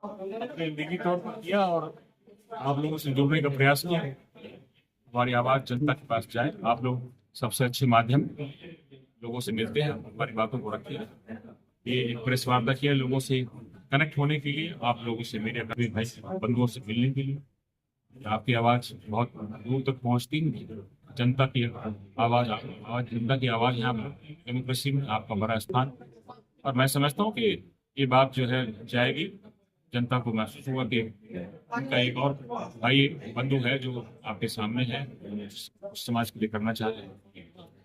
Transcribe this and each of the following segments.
अपने निजी तौर पर किया और आप लोगों से जुड़ने का प्रयास किया। हमारी आवाज़ जनता के पास जाए, आप लोग सबसे अच्छे माध्यम, लोगों से मिलते हैं, हमारी बातों को रखते हैं। ये एक प्रेस वार्ता किया लोगों से कनेक्ट होने के लिए, आप लोगों से, मेरे भाई बंधुओं से मिलने के लिए। आपकी आवाज़ बहुत दूर तक पहुंचती है। जनता की आवाज़ जनता की आवाज़ यहाँ पर डेमोक्रेसी में आपका बड़ा स्थान। और मैं समझता हूँ कि ये बात जो है जाएगी, जनता को महसूस हुआ कि उनका एक और भाई बंधु है जो आपके सामने है, उस समाज के लिए करना चाहते हैं,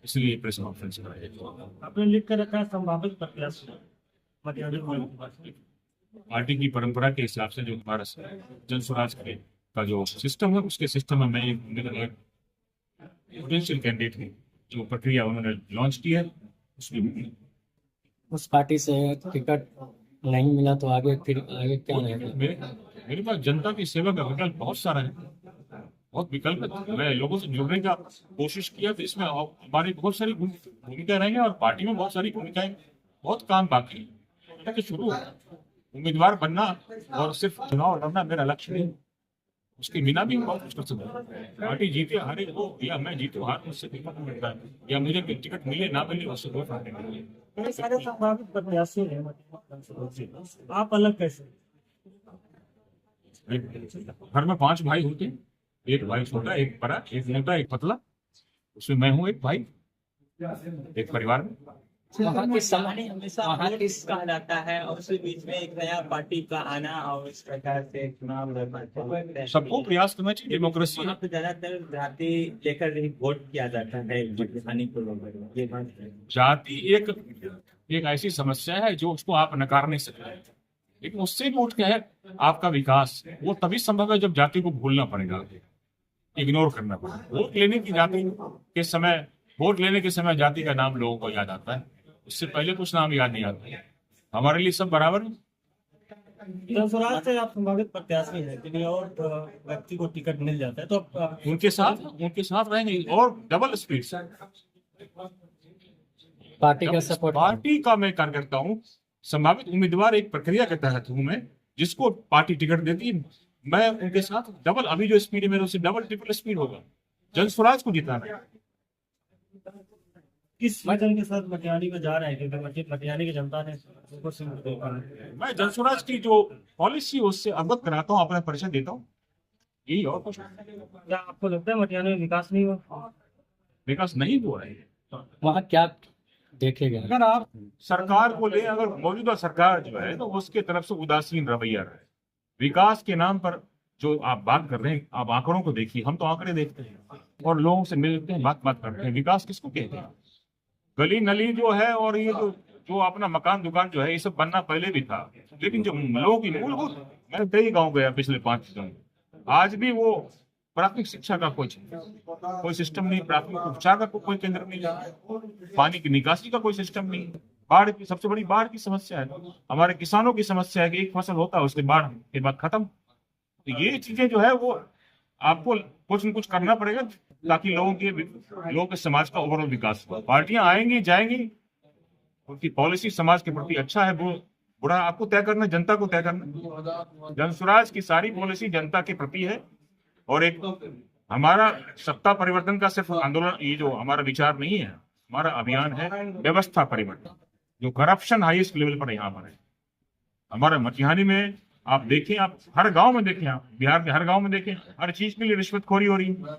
इसलिए प्रेस कॉन्फ्रेंस कराई। आपने लिख कर रखा है संभावित प्रत्याशी पार्टी की परंपरा के हिसाब से जो हमारा जन स्वराज का जो सिस्टम है, उसके सिस्टम में मैं एक पोटेंशियल कैंडिडेट हूँ। जो प्रक्रिया उन्होंने लॉन्च की है उसमें उस पार्टी से टिकट नहीं मिला तो आगे आगे क्या रहेगा? मेरे पास जनता की सेवा का विकल्प बहुत सारा है, बहुत विकल्प है। मैं लोगों से जुड़ने का कोशिश किया तो इसमें हमारी बहुत सारी भूमिकाएं रहेंगी और पार्टी में बहुत सारी भूमिकाएं, बहुत काम बाकी है कि शुरू उम्मीदवार बनना और सिर्फ चुनाव लड़ना मेरा लक्ष्य नहीं। उसके बिना भी हम बहुत कुछ कर सकते हैं। पार्टी जीते हारे हो या मैं जीतू हार, मुझसे कोई फर्क नहीं पड़ता है, या मुझे टिकट मिले ना मिले उससे कोई फर्क नहीं पड़ता। कई सारे संभावित प्रत्याशी हैं, आप अलग कैसे? घर में 5 भाई होते हैं, एक भाई छोटा, एक बड़ा, एक मोटा, एक पतला, उसमें मैं हूँ एक भाई, एक परिवार में। वहाँ की समानी हमेशा वहाँ किस कहा जाता है और उसके बीच में एक नया पार्टी का आना और इस प्रकार से चुनाव लड़ना, सबको प्रयास करना चाहिए, डेमोक्रेसी है। वहाँ पे ज्यादातर जाति लेकर ही वोट किया जाता है हानि को लेकर। ये बात है। जाति एक ऐसी समस्या है जो उसको आप नकार नहीं सकते, लेकिन उससे भी उठ के है आपका विकास, वो तभी संभव है जब जाति को भूलना पड़ेगा, इग्नोर करना पड़ेगा। वोट लेने के समय जाति का नाम लोगों को याद आता है, उससे पहले कुछ नाम याद नहीं आता। हमारे लिए सब बराबर है। स्वराज से आप संभावित प्रत्याशी हैं, यदि और व्यक्ति को टिकट मिल जाता है तो आप उनके साथ रहेंगे और डबल स्पीड से। पार्टी का सपोर्ट? पार्टी का मैं कार्यकर्ता हूँ, संभावित उम्मीदवार एक प्रक्रिया के तहत हूँ मैं, जिसको पार्टी टिकट देती है, मैं उनके साथ डबल, अभी जो स्पीड है मेरे उससे डबल ट्रिपल स्पीड होगा। जन स्वराज को जिताना है। किस वजह के साथ मटियानी में जा रहे हैं, क्योंकि मटियानी की जनता ने उनको सिंह देखा है। मैं जन स्वराज की जो पॉलिसी उससे अवगत कराता हूँ, अपना परिचय देता हूँ, यही और कुछ। क्या आपको लगता है मटियानी में विकास नहीं हुआ? विकास नहीं हुआ है। वहाँ क्या देखेगा? अगर आप सरकार को ले, अगर मौजूदा सरकार जो है तो उसके तरफ से उदासीन रवैया रहे, विकास के नाम पर जो आप बात कर रहे हैं, आप आंकड़ों को देखिए, हम तो आंकड़े देखते हैं और लोगों से मिलते हैं, बात करते हैं। विकास किसको कहते हैं? गली नली जो है और ये जो अपना मकान दुकान जो है, ये सब बनना पहले भी था, लेकिन जो लोगों की मूलभूत, मैं कई गाँव गया पिछले 5 दिन, आज भी वो प्राथमिक शिक्षा का कोई सिस्टम नहीं, प्राथमिक उपचार का कोई केंद्र नहीं, पानी की निकासी का कोई सिस्टम नहीं, बाढ़ की सबसे बड़ी बाढ़ की समस्या है, हमारे किसानों की समस्या है कि एक फसल होता है उसके बाढ़ के बाद खत्म। तो ये चीजें जो है वो आपको कुछ न कुछ करना पड़ेगा ताकि लोगों के समाज का ओवरऑल विकास हो। पार्टियां आएंगी जाएंगी, उनकी पॉलिसी समाज के प्रति अच्छा है वो बुरा, आपको तय करना, जनता को तय करना। जन स्वराज की सारी पॉलिसी जनता के प्रति है और एक हमारा सत्ता परिवर्तन का सिर्फ आंदोलन, ये जो हमारा विचार नहीं है, हमारा अभियान है व्यवस्था परिवर्तन, जो करप्शन हाईएस्ट लेवल पर यहाँ पर है। हमारे मटिहानी में आप देखें, आप हर गांव में देखें, आप बिहार के हर गांव में देखें, हर चीज के लिए रिश्वतखोरी हो रही है।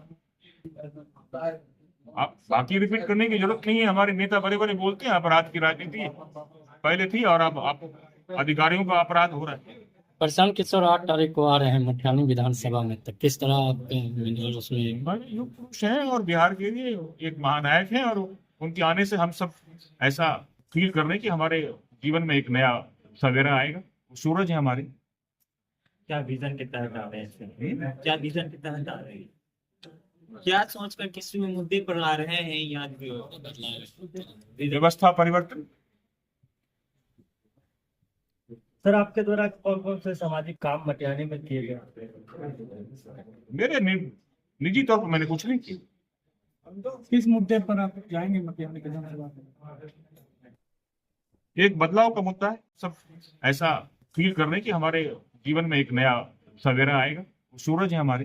आप बाकी रिपीट करने की जरूरत नहीं है। हमारे नेता बड़े बड़े बोलते हैं अपराध की राजनीति पहले थी और अब आप अधिकारियों का अपराध हो रहा है। प्रशांत किशोर 8 तारीख को आ रहे हैं मटिहानी विधानसभा में, तो किस तरह आप उसमें? युग पुरुष हैं और बिहार के लिए एक महानायक हैं और उनके आने से हम सब ऐसा फील कर रहे हैं कि हमारे जीवन में एक नया सवेरा आएगा। सूरज है हमारे। क्या विजन के तहत आ रहे हैं? क्या विजन के तहत आ रहे हैं? क्या सोचकर किस मुद्दे पर आ रहे हैं? यहाँ व्यवस्था परिवर्तन। सर, आपके द्वारा कौन कौन से सामाजिक काम मटियानी में किए गए? मेरे निजी तौर पर मैंने कुछ नहीं किया। किस मुद्दे पर आप जाएंगे मटियानी के जनसभा में? एक बदलाव का मुद्दा है, सब ऐसा फील कर रहे हैं कि हमारे जीवन में एक नया सवेरा आएगा। सूरज है हमारे,